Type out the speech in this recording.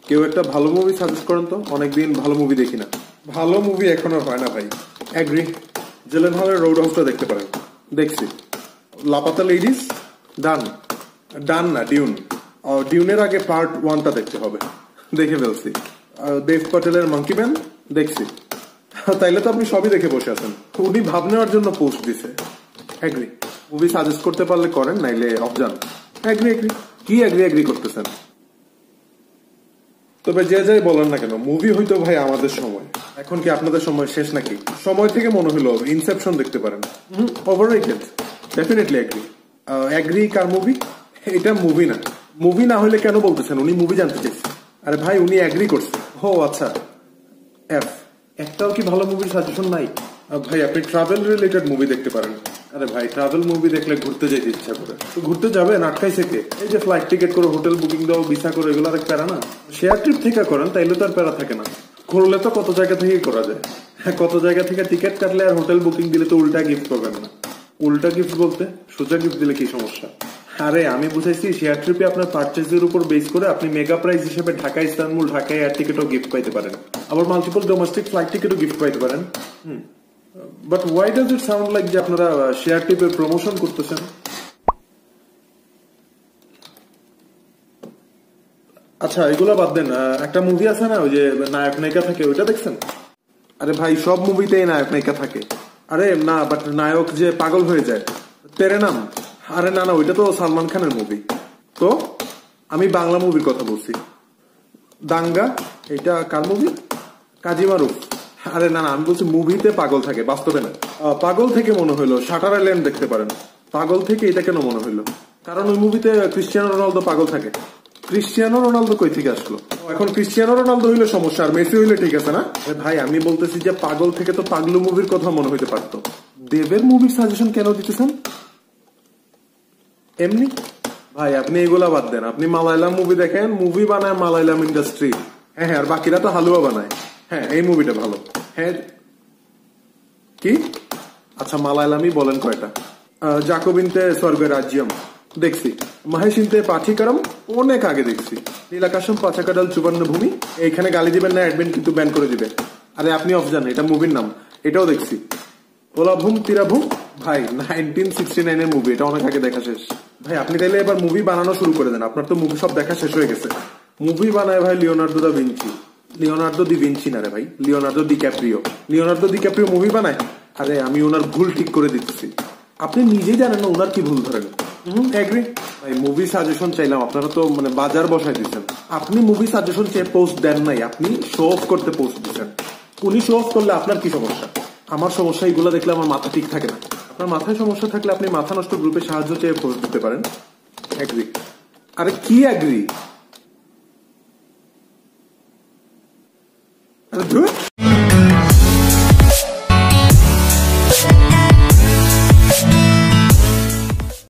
কেউ একটা ভালো মুভি সাজেস্ট করেন তো, অনেকদিন ভালো মুভি দেখি না। ভালো মুভি এখন আর হয় না ভাই। অ্যাগ্রি। জেলেনহলের রোড হাউসটা দেখতে পারেন, দেখছি। লাপাতা লেডিস, ডান। ডান না, ডিউন। ডিউনের আগে পার্ট 1টা দেখতে হবে, দেখে ফেলছি। দেব পাটেলের মাঙ্কি ম্যান দেখছি। তাইলে তো আপনি সবই দেখে বসে আছেন। উনি ভাব নেওয়ার জন্য পোস্ট দিছে। অ্যাগ্রি। মুভি সাজেস্ট করতে পারলে করেন, নাইলে অফ যান। Agree agree. কি অ্যাগ্রি করতেছেন? তবে যে যাই বলেন না কেন, মুভি হইতো ভাই আমাদের সময়। এখন কি আপনাদের সময় শেষ নাকি? সময় থেকে মনে হলো ইনসেপশন দেখতে পারেন। ওভাররেটেড। Definitely agree. অ্যাগ্রি কার মুভি? এটা মুভি না। মুভি না হলে কেন বলতেছেন? উনি মুভি জানতে চাইছে। আরে ভাই, উনি অ্যাগ্রি করছে। ও আচ্ছা, এফ। একটাও কি ভালো মুভির সাজেশন নাই? ভাই, আপনি ট্রাভেল রিলেটেড মুভি দেখতে পারেন। আরে ভাই, ট্রাভেল মুভি দেখলে ঘুরতে যেতে ইচ্ছা করে। তো ঘুরতে যাবেন, আটকাইছে কে? এই যে ফ্লাইট টিকিট করে, হোটেল বুকিং দাও, ভিসা করে, এগুলো আর প্যারা না। শেয়ার ট্রিপ থেকে করেন, তাইলে তো আর প্যারা থাকে না। করলে তো কত জায়গা থেকেই করা যায়। হ্যাঁ, কত জায়গা থেকে টিকিট কাটলে আর হোটেল বুকিং দিলে তো উল্টা গিফট পাবেন না। উল্টা গিফট বলতে সোজা গিফট দিলে কি সমস্যা? আরে আমি বুঝাইছি, শেয়ার ট্রিপে আপনার পার্চেসের উপর বেস করে আপনি মেগা প্রাইস হিসেবে ঢাকা ইস্তানবুল, ঢাকা এয়ার টিকিটও গিফট পাইতে পারেন। আবার মাল্টিপল ডোমেস্টিক ফ্লাইট টিকিটও গিফট পাইতে পারেন। But why does it sound like যে আপনারা শেয়ার ট্রিপের প্রমোশন করতেছেন? আচ্ছা, এগুলো বাদ দেন। একটা মুভি আছে না, ওই যে নায়ক নায়িকা থাকে, ওইটা দেখছেন? আরে ভাই, সব মুভিতেই নায়ক নায়িকা থাকে। আরে না, বাট নায়ক যে পাগল হয়ে যায়, তেরে নাম। আরে না না, ওইটা তো সালমান খানের মুভি। তো আমি বাংলা মুভির কথা বলছি। দাঙ্গা, এটা কার মুভি? কাজী মারুফ। আরে না না, আমি বলছি মুভিতে পাগল থাকে, বাস্তবে না। পাগল থেকে মনে হইলো শাটার আইল্যান্ড দেখতে পারেন। পাগল থেকে এটা কেন মনে হইলো? কারণ ওই মুভিতে ক্রিস্টিয়ানো রোনালদো পাগল থাকে। ক্রিস্টিয়ানো রোনালদো কই থেকে আসলো? এখন ক্রিস্টিয়ানো রোনালদো হইলে সমস্যা, আর মেসি হইলে ঠিক আছে না? ভাই, আমি বলতেছি যে পাগল থেকে তো পাগলু মুভির কথা মনে হইতে পারতো। দেবের মুভির সাজেশন কেন দিতেছেন? এমনি ভাই, আপনি এগুলা বাদ দেন। আপনি মালায়ালাম মুভি দেখেন, মুভি বানায় মালায়ালাম ইন্ডাস্ট্রি। হ্যাঁ হ্যাঁ, আর বাকিরা তো হালুয়া বানায়। হ্যাঁ, এই মুভিটা ভালো। হ্যাঁ, কি? আচ্ছা, মালায়ালামই বলেন কয়টা? জাকোবিনতে স্বর্গের রাজ্যম দেখছি। মহেশিনতে পাঠিকারম অনেক আগে দেখছি। নীলাকাশম পাচাকাডাল চুবান্ন ভূমি, এইখানে গালি দিবেন না, অ্যাডমিন কিন্তু ব্যান করে দিবে। আরে আপনি অফ জান, এটা মুভির নাম। এটাও দেখছি। ওলাভুম তিরাভুম, ভাই 1969 এর মুভি, এটা অনেক আগে দেখা শেষ। ভাই, আপনি তাইলে এবার মুভি বানানো শুরু করে দেন। আপনার তো মুভি সব দেখা শেষ হয়ে গেছে। মুভি বানায় ভাই লিওনার্দো দা ভিঞ্চি। লিওনার্দো দি ভিঞ্চি না রে ভাই, লিওনার্দো দি ক্যাপ্রিও। লিওনার্দো দি ক্যাপ্রিও মুভি বানায়? আরে আমি ওনার ভুল ঠিক করে দিতেছি। আপনি নিজেই জানেন না ওনার কি ভুল ধরেন। এগ্রি। ভাই, মুভি সাজেশন চাইলাম, আপনারা তো মানে বাজার বসাই দিচ্ছেন। আপনি মুভি সাজেশন চেয়ে পোস্ট দেন নাই, আপনি শো অফ করতে পোস্ট দিচ্ছেন। উনি শো অফ করলে আপনার কি সমস্যা? আমার সমস্যা, এগুলো দেখলে আমার মাথা ঠিক থাকে না। আপনার মাথায় সমস্যা থাকলে আপনি মাথা নষ্ট গ্রুপে সাহায্য চেয়ে পোস্ট দিতে পারেন। এগ্রি। আরে কি এগ্রি? আরে